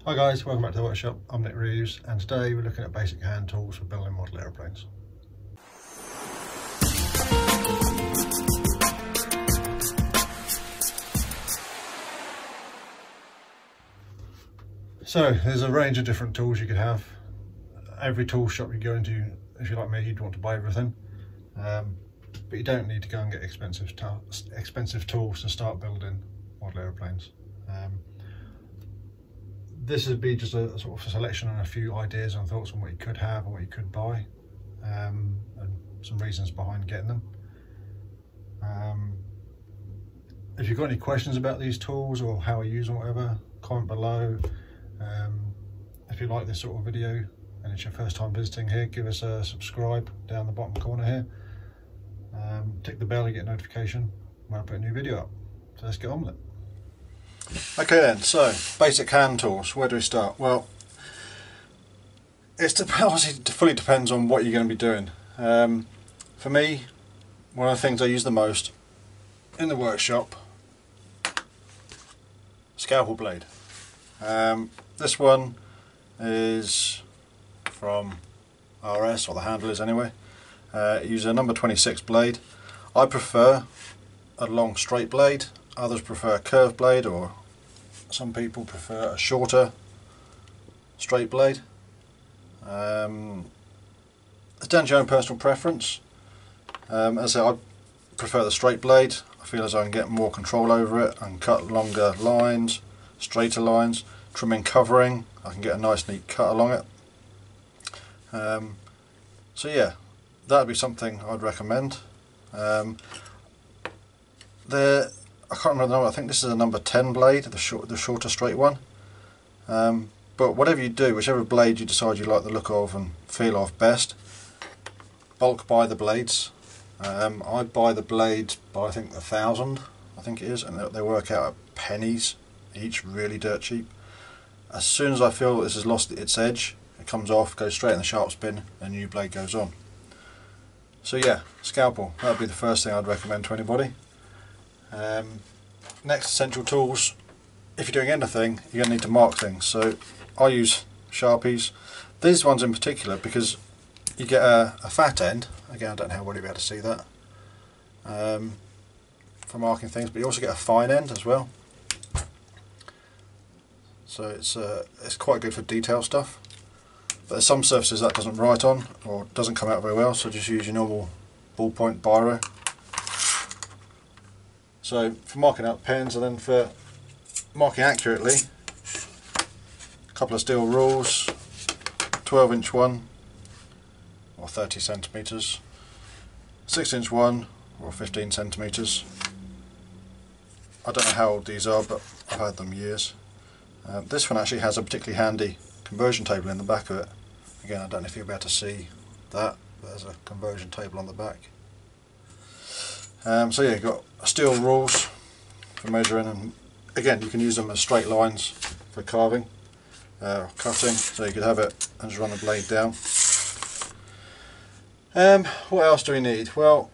Hi guys, welcome back to the workshop. I'm Nick Reeves and today we're looking at basic hand tools for building model aeroplanes. So there's a range of different tools you could have. Every tool shop you go into, if you're like me, you'd want to buy everything. But you don't need to go and get expensive tools to start building model aeroplanes. This would be just a sort of a selection and a few ideas and thoughts on what you could have and what you could buy, and some reasons behind getting them. If you've got any questions about these tools or how I use them or whatever, comment below. If you like this sort of video and it's your first time visiting here, give us a subscribe down the bottom corner here. Tick the bell to get a notification when I put a new video up. So let's get on with it. Okay then, so basic hand tools, where do we start? Well, it obviously fully depends on what you're going to be doing. For me, one of the things I use the most in the workshop, scalpel blade. This one is from RS, or the handle is anyway. Use a number 26 blade. I prefer a long straight blade, others prefer a curved blade, or some people prefer a shorter straight blade. It's down to your own personal preference. As I say, I prefer the straight blade. I feel as though I can get more control over it and cut longer lines, straighter lines, trimming covering. I can get a nice neat cut along it. So yeah, that would be something I'd recommend. I can't remember the number. I think this is a number 10 blade, the shorter straight one. But whatever you do, whichever blade you decide you like the look of and feel of best, bulk buy the blades. I buy the blades by I think 1,000, I think it is, and they work out at pennies each, really dirt cheap. As soon as I feel this has lost its edge, it comes off, goes straight in the sharp spin, and a new blade goes on. So yeah, scalpel, that would be the first thing I'd recommend to anybody. Next, essential tools. If you're doing anything, you're going to need to mark things. So I use Sharpies. These ones in particular, because you get a fat end. Again, I don't know how well you'll be able to see that for marking things, but you also get a fine end as well. So it's quite good for detail stuff. But there's some surfaces that doesn't write on or doesn't come out very well, so just use your normal ballpoint biro. So for marking out pens, and then for marking accurately, a couple of steel rules, 12-inch one or 30 centimeters, 6-inch one or 15 centimeters. I don't know how old these are, but I've had them years. This one actually has a particularly handy conversion table in the back of it. Again, I don't know if you'll be able to see that, but there's a conversion table on the back. So yeah, you've got steel rules for measuring, and again you can use them as straight lines for carving or cutting, so you could have it and just run the blade down. What else do we need? Well,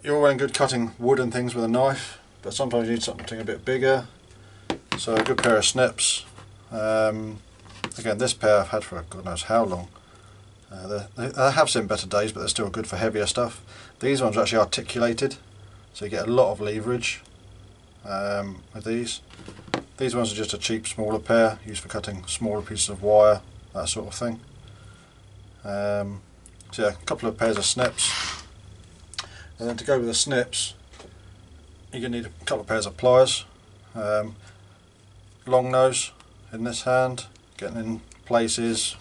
you're all well and good cutting wood and things with a knife, but sometimes you need something a bit bigger, so a good pair of snips. Again, this pair I've had for God knows how long. They have seen better days, but they're still good for heavier stuff. These ones are actually articulated, so you get a lot of leverage with these. These ones are just a cheap smaller pair, used for cutting smaller pieces of wire, that sort of thing. So yeah, a couple of pairs of snips. And then to go with the snips, you're going to need a couple of pairs of pliers. Long nose in this hand, getting in places,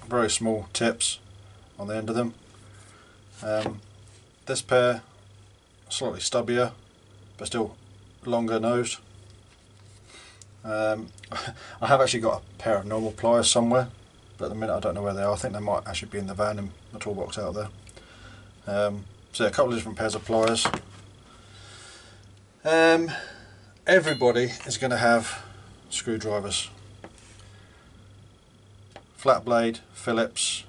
very small tips on the end of them. This pair, slightly stubbier, but still longer nose. I have actually got a pair of normal pliers somewhere, but at the minute I don't know where they are. I think they might actually be in the van in the toolbox out there. So yeah, a couple of different pairs of pliers. Everybody is going to have screwdrivers. Flat blade, Phillips.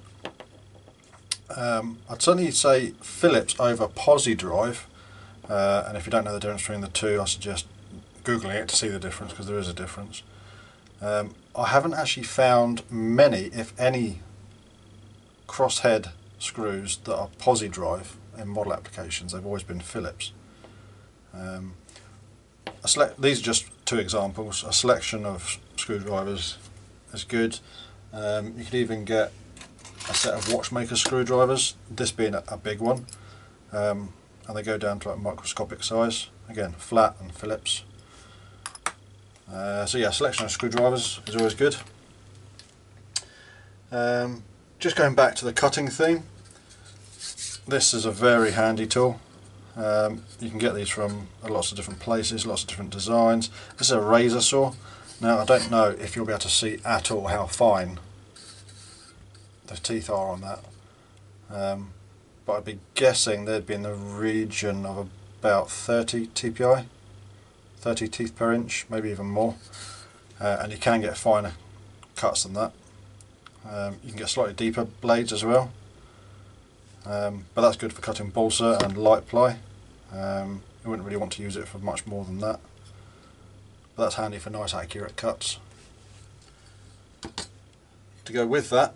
I'd certainly say Phillips over Posi drive, and if you don't know the difference between the two, I suggest googling it to see the difference, because there is a difference. I haven't actually found many, if any, crosshead screws that are posi drive in model applications. They've always been Phillips. These are just two examples. A selection of screwdrivers is good. You could even get a set of watchmaker screwdrivers, this being a big one, and they go down to like microscopic size. Again, flat and Phillips. So yeah, selection of screwdrivers is always good. Just going back to the cutting theme, this is a very handy tool. You can get these from lots of different places, lots of different designs. This is a razor saw. Now I don't know if you'll be able to see at all how fine the teeth are on that, but I'd be guessing they'd be in the region of about 30 TPI, 30 teeth per inch, maybe even more, and you can get finer cuts than that. You can get slightly deeper blades as well, but that's good for cutting balsa and light ply. You wouldn't really want to use it for much more than that, but that's handy for nice accurate cuts. To go with that,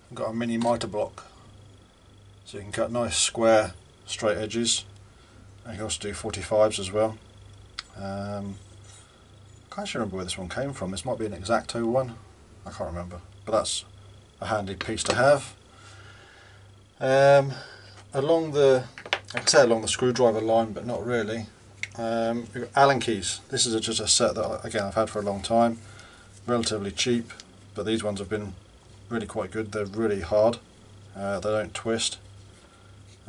I've got a mini mitre block, so you can cut nice square straight edges, and you can also do 45s as well. I can't actually remember where this one came from. This might be an X-Acto one, I can't remember, but that's a handy piece to have. Along the, I could say along the screwdriver line, but not really. We've got Allen keys. This is just a set that again I've had for a long time, relatively cheap, but these ones have been really quite good. They're really hard, they don't twist,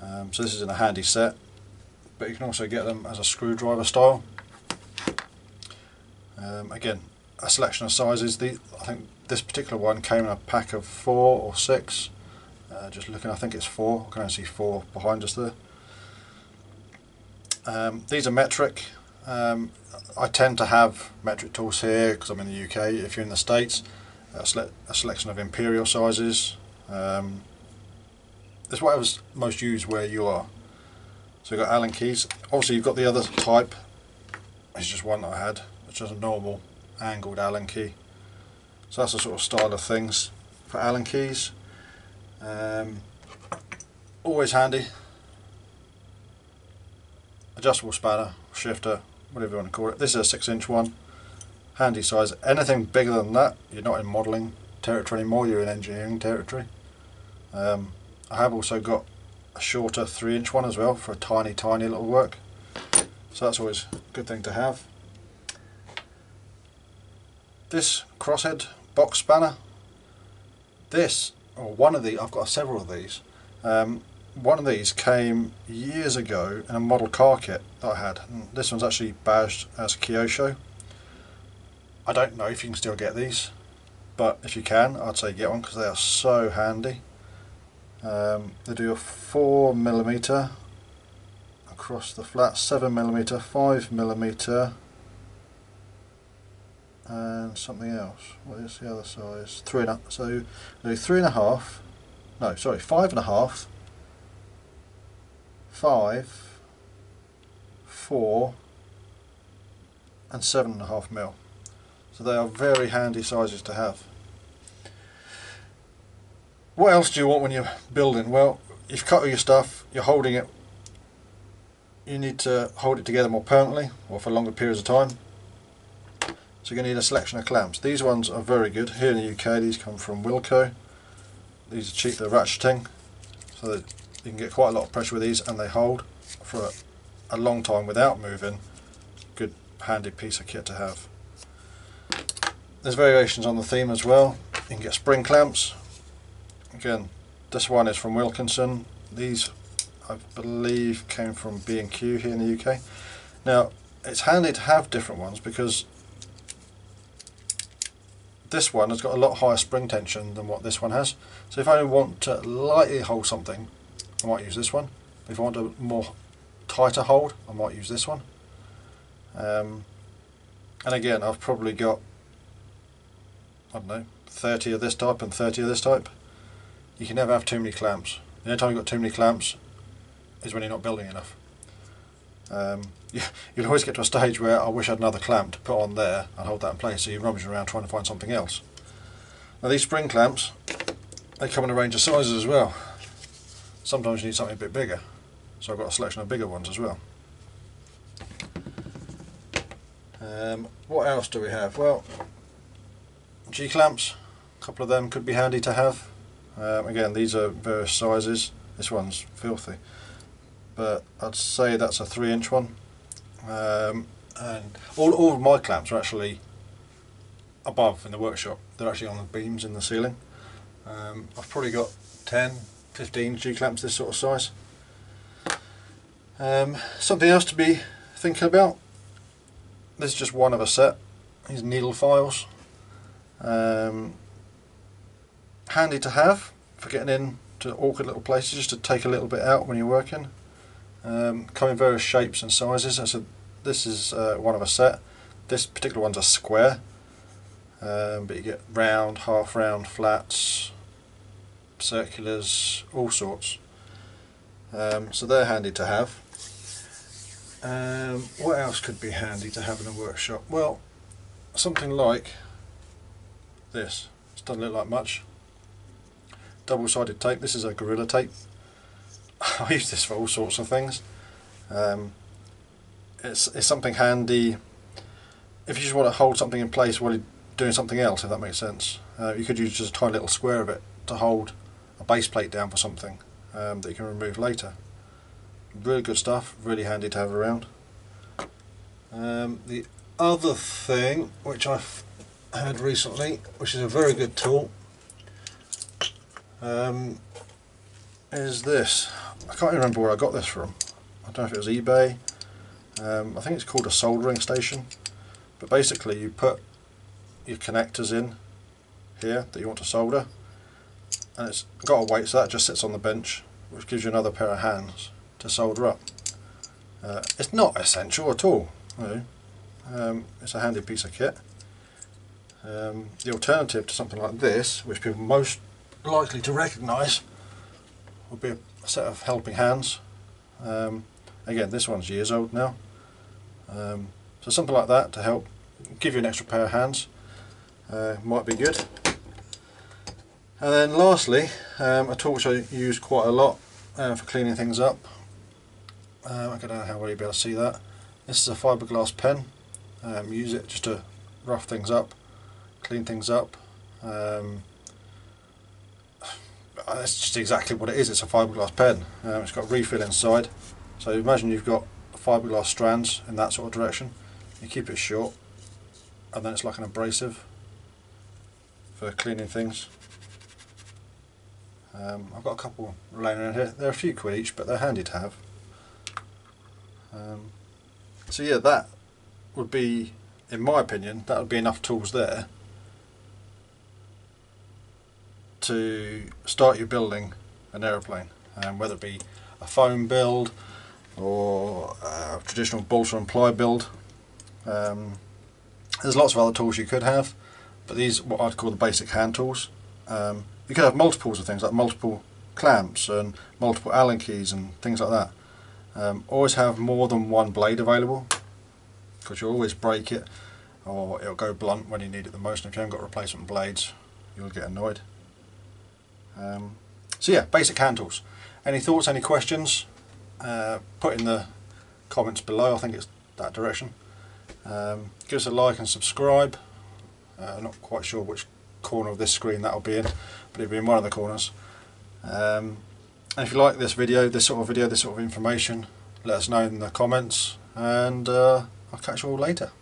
so this is in a handy set, but you can also get them as a screwdriver style. Again, a selection of sizes. I think this particular one came in a pack of 4 or 6. Just looking, I think it's 4. I can only see 4 behind us there. These are metric. I tend to have metric tools here because I'm in the UK. If you're in the States, a selection of imperial sizes. It's whatever's most used where you are. So you've got Allen keys. Obviously you've got the other type. It's just one that I had. It's just a normal angled Allen key. So that's the sort of style of things for Allen keys. Always handy. Adjustable spanner, shifter, whatever you want to call it. This is a 6-inch one. Handy size. Anything bigger than that, you're not in modelling territory anymore, you're in engineering territory. I have also got a shorter 3-inch one as well for a tiny little work. So that's always a good thing to have. This crosshead box spanner, this, or one of these, I've got several of these. One of these came years ago in a model car kit that I had. And this one's actually badged as Kyosho. I don't know if you can still get these, but if you can, I'd say get one because they are so handy. They do a 4mm across the flat, 7mm, 5mm, and something else. What is the other size? 3.5. So they do 3.5. No, sorry, 5.5. 5, 4, and 7.5mm. So they are very handy sizes to have. What else do you want when you're building? Well, you've cut all your stuff, you're holding it, you need to hold it together more permanently or for longer periods of time. So you're going to need a selection of clamps. These ones are very good. Here in the UK these come from Wilko. These are cheap, they're ratcheting, so that you can get quite a lot of pressure with these and they hold for a long time without moving. Good handy piece of kit to have. There's variations on the theme as well. You can get spring clamps. Again, this one is from Wilkinson. These I believe came from B&Q here in the UK. Now it's handy to have different ones because this one has got a lot higher spring tension than what this one has. So if I want to lightly hold something, I might use this one. If I want a more tighter hold, I might use this one. And again, I've probably got, I don't know, 30 of this type and 30 of this type. You can never have too many clamps. The only time you've got too many clamps is when you're not building enough. You'll always get to a stage where I wish I had another clamp to put on there and hold that in place, so you're rummaging around trying to find something else. Now these spring clamps, they come in a range of sizes as well. Sometimes you need something a bit bigger, so I've got a selection of bigger ones as well. What else do we have? Well, G-clamps, a couple of them could be handy to have. Again, these are various sizes. This one's filthy, but I'd say that's a 3-inch one. And all of my clamps are actually above in the workshop. They're actually on the beams in the ceiling. I've probably got 10, 15 G-clamps this sort of size. Something else to be thinking about. This is just one of a set. These needle files. Handy to have for getting in to awkward little places, just to take a little bit out when you're working. Come in various shapes and sizes. So this is one of a set. This particular one's a square, but you get round, half round, flats, circulars, all sorts. So they're handy to have. What else could be handy to have in a workshop? Well, something like this. It doesn't look like much. Double-sided tape. This is a Gorilla Tape. I use this for all sorts of things. It's something handy if you just want to hold something in place while you're doing something else, if that makes sense. You could use just a tiny little square of it to hold a base plate down for something that you can remove later. Really good stuff, really handy to have around. The other thing which I've had recently, which is a very good tool, is this. I can't even remember where I got this from. I don't know if it was eBay. I think it's called a soldering station. But basically you put your connectors in here that you want to solder, and it's got a weight, so that just sits on the bench, which gives you another pair of hands to solder up. It's not essential at all, you know. It's a handy piece of kit. The alternative to something like this, which people are most likely to recognise, would be a set of helping hands. Again, this one's years old now, so something like that to help give you an extra pair of hands might be good. And then lastly, a tool which I use quite a lot for cleaning things up. I don't know how well you'll be able to see that. This is a fiberglass pen. Use it just to rough things up, clean things up. That's just exactly what it is. It's a fiberglass pen. It's got a refill inside. So imagine you've got fiberglass strands in that sort of direction. You keep it short, and then it's like an abrasive for cleaning things. I've got a couple laying around here. They're a few quid each, but they're handy to have. So yeah, that would be, in my opinion, that would be enough tools there to start you building an aeroplane, whether it be a foam build or a traditional bolter and ply build. There's lots of other tools you could have, but these are what I'd call the basic hand tools. You could have multiples of things, like multiple clamps and multiple Allen keys and things like that. Always have more than one blade available, because you'll always break it or it'll go blunt when you need it the most, and if you haven't got replacement blades you'll get annoyed. So yeah, basic hand tools. Any thoughts, any questions, put in the comments below. I think it's that direction. Give us a like and subscribe. I'm not quite sure which corner of this screen that'll be in, but it'll be in one of the corners. And if you like this video, this sort of information, let us know in the comments, and I'll catch you all later.